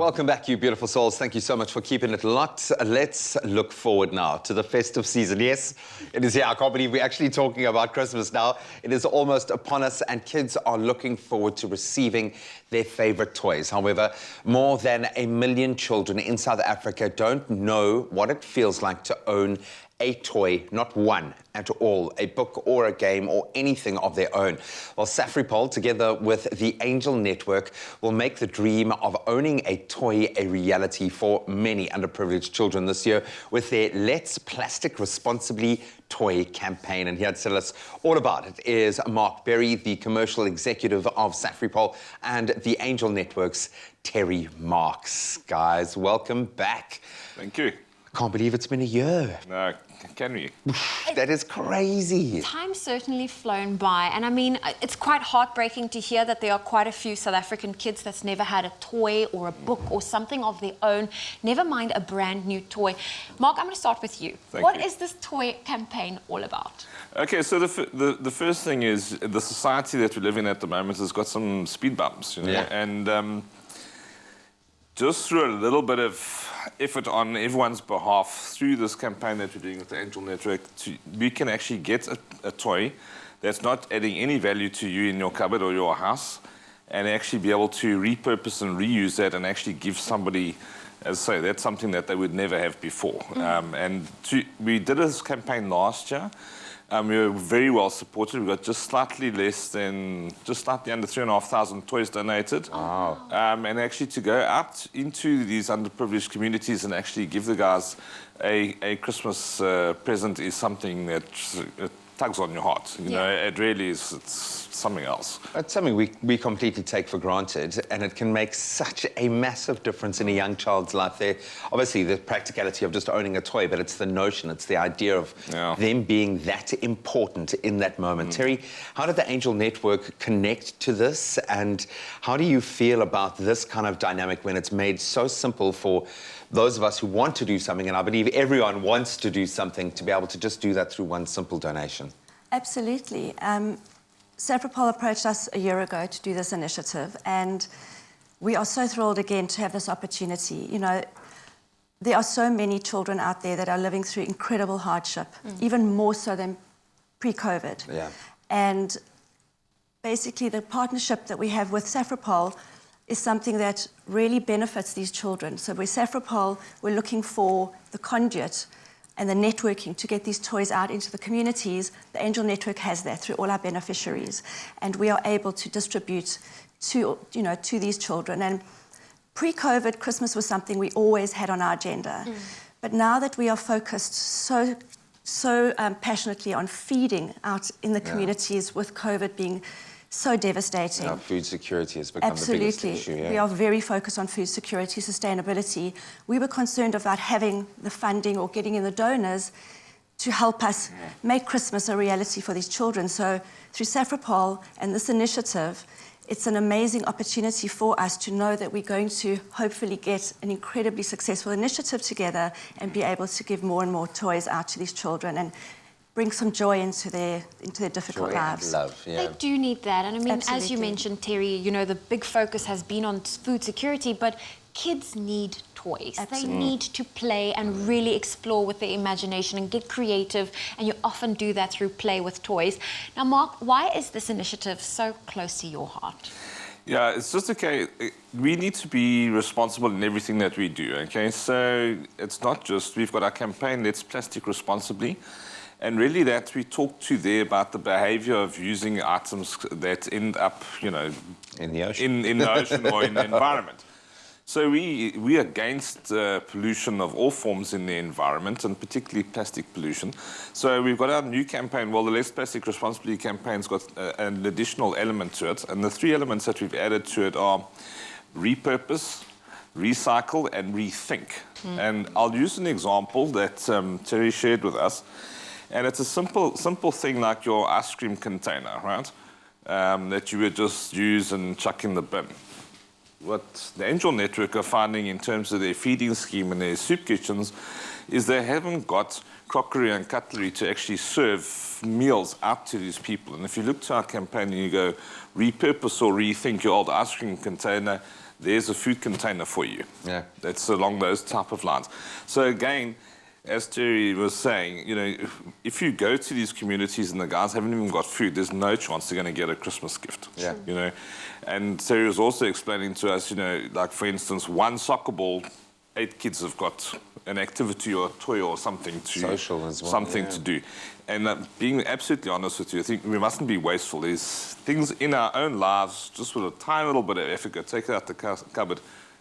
Welcome back, you beautiful souls. Thank you so much for keeping it locked. Let's look forward now to the festive season. Yes, it is here. I can't believe we're actually talking about Christmas now. It is almost upon us, and kids are looking forward to receiving their favorite toys. However, more than 1 million children in South Africa don't know what it feels like to own a toy, not one at all, a book or a game or anything of their own. Well, SAFRIPOL, together with the Angel Network, will make the dream of owning a toy a reality for many underprivileged children this year with their Let's Plastic Responsibly toy campaign. And here to tell us all about it is Mark Berry, the commercial executive of SAFRIPOL, and the Angel Network's Terry Marks. Guys, welcome back. Thank you. Can't believe it's been a year. No, can we? That is crazy. Time's certainly flown by, and I mean, it's quite heartbreaking to hear that there are quite a few South African kids that's never had a toy or a book or something of their own, never mind a brand new toy. Mark, I'm going to start with you. What is this toy campaign all about? Okay, so the first thing is the society that we live in at the moment has got some speed bumps, you know, and just through a little bit of effort on everyone's behalf through this campaign that we're doing with the Angel Network, we can actually get a toy that's not adding any value to you in your cupboard or your house, and actually be able to repurpose and reuse that and actually give somebody, as I say, that's something that they would never have before. We did this campaign last year. We were very well supported. We got just slightly under 3,500 toys donated. Wow. And actually to go out into these underprivileged communities and actually give the guys a Christmas present is something that tugs on your heart. You know, it really is. It's something else. It's something we completely take for granted, and it can make such a massive difference in a young child's life. There, obviously, the practicality of just owning a toy, but it's the notion, it's the idea of them being that important in that moment. Terry, how did the Angel Network connect to this, and how do you feel about this kind of dynamic when it's made so simple for those of us who want to do something, and I believe everyone wants to do something, to be able to just do that through one simple donation? Absolutely. SAFRIPOL approached us a year ago to do this initiative, and we are so thrilled again to have this opportunity. You know, there are so many children out there that are living through incredible hardship, even more so than pre-COVID. Yeah. And basically the partnership that we have with SAFRIPOL is something that really benefits these children. So with SAFRIPOL, we're looking for the conduit and the networking to get these toys out into the communities. The Angel Network has that through all our beneficiaries, and we are able to distribute to these children. And pre-COVID, Christmas was something we always had on our agenda, but now that we are focused so passionately on feeding out in the communities, with COVID being so devastating. Now, food security has become the biggest issue. We are very focused on food security, sustainability. We were concerned about having the funding or getting in the donors to help us make Christmas a reality for these children. So through SAFRIPOL and this initiative, it's an amazing opportunity for us to know that we're going to hopefully get an incredibly successful initiative together and be able to give more and more toys out to these children and bring some joy into their difficult lives. And love, They do need that. And I mean, as you mentioned, Terry, you know, the big focus has been on food security, but kids need toys. They need to play and really explore with their imagination and get creative, and you often do that through play with toys. Now, Mark, why is this initiative so close to your heart? Yeah, it's just okay. We need to be responsible in everything that we do, okay? So it's not just, we've got our campaign, Let's Plastic Responsibly. And really that we talk to there about the behavior of using items that end up, you know, in the ocean, in the ocean or in the environment. So we are against pollution of all forms in the environment, and particularly plastic pollution. So we've got our new campaign. Well, the Let's Plastic Responsibly campaign's got an additional element to it. And the 3 elements that we've added to it are repurpose, recycle, and rethink. And I'll use an example that Terry shared with us. And it's a simple thing like your ice cream container, right? That you would just use and chuck in the bin. What the Angel Network are finding in terms of their feeding scheme and their soup kitchens is they haven't got crockery and cutlery to actually serve meals out to these people. And if you look to our campaign and you go repurpose or rethink your old ice cream container, there's a food container for you. Yeah. That's along those type of lines. So again, as Terry was saying, you know, if you go to these communities and the guys haven't even got food, there's no chance they're going to get a Christmas gift. Yeah. You know, and Terry was also explaining to us, you know, like for instance, one soccer ball, 8 kids have got an activity or a toy or something to Social as well, something yeah. to do. And being absolutely honest with you, I think we mustn't be wasteful. There's things in our own lives, just with a tiny little bit of effort, go take it out the cupboard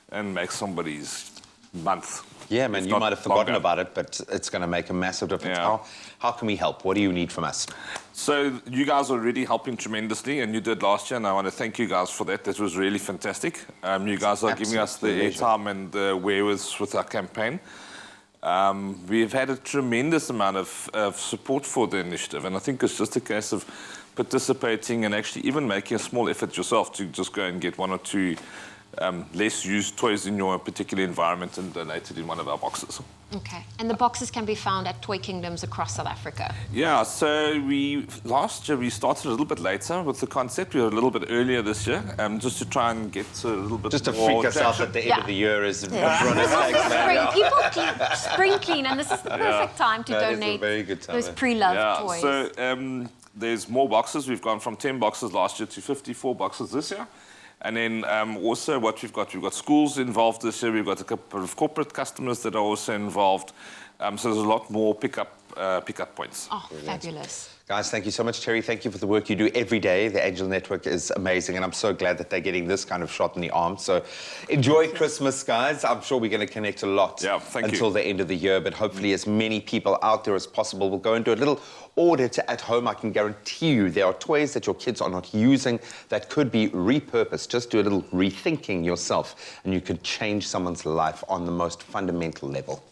and make somebody's month. Yeah, man, if you not might have forgotten longer. about it, but it's going to make a massive difference. Yeah. How can we help? What do you need from us? So you guys are already helping tremendously, and you did last year, and I want to thank you guys for that. That was really fantastic. You guys are giving us the airtime and the wherewithal with our campaign. We've had a tremendous amount of support for the initiative, and I think it's just a case of participating and actually even making a small effort yourself to just go and get 1 or 2 less used toys in your particular environment and donate it in one of our boxes. Okay. And the boxes can be found at Toy Kingdoms across South Africa. Yeah, so last year we started a little bit later with the concept. We were a little bit earlier this year, just to try and get a little bit Just to more freak us out traction. at the end Yeah. of the year is Yeah. everyone is like, Spring, people clean, spring clean, and this is the perfect time to That is a donate very good time, those eh? pre-loved toys. So there's more boxes. We've gone from 10 boxes last year to 54 boxes this year. And then also what we've got schools involved this year. We've got a couple of corporate customers that are also involved. So there's a lot more pickup points. Oh, fabulous. Guys, thank you so much, Terry. Thank you for the work you do every day. The Angel Network is amazing, and I'm so glad that they're getting this kind of shot in the arm. So enjoy Christmas, guys. I'm sure we're going to connect a lot Yeah, thank you. until the end of the year, but hopefully as many people out there as possible will go and do a little audit at home. I can guarantee you there are toys that your kids are not using that could be repurposed. Just do a little rethinking yourself, and you could change someone's life on the most fundamental level.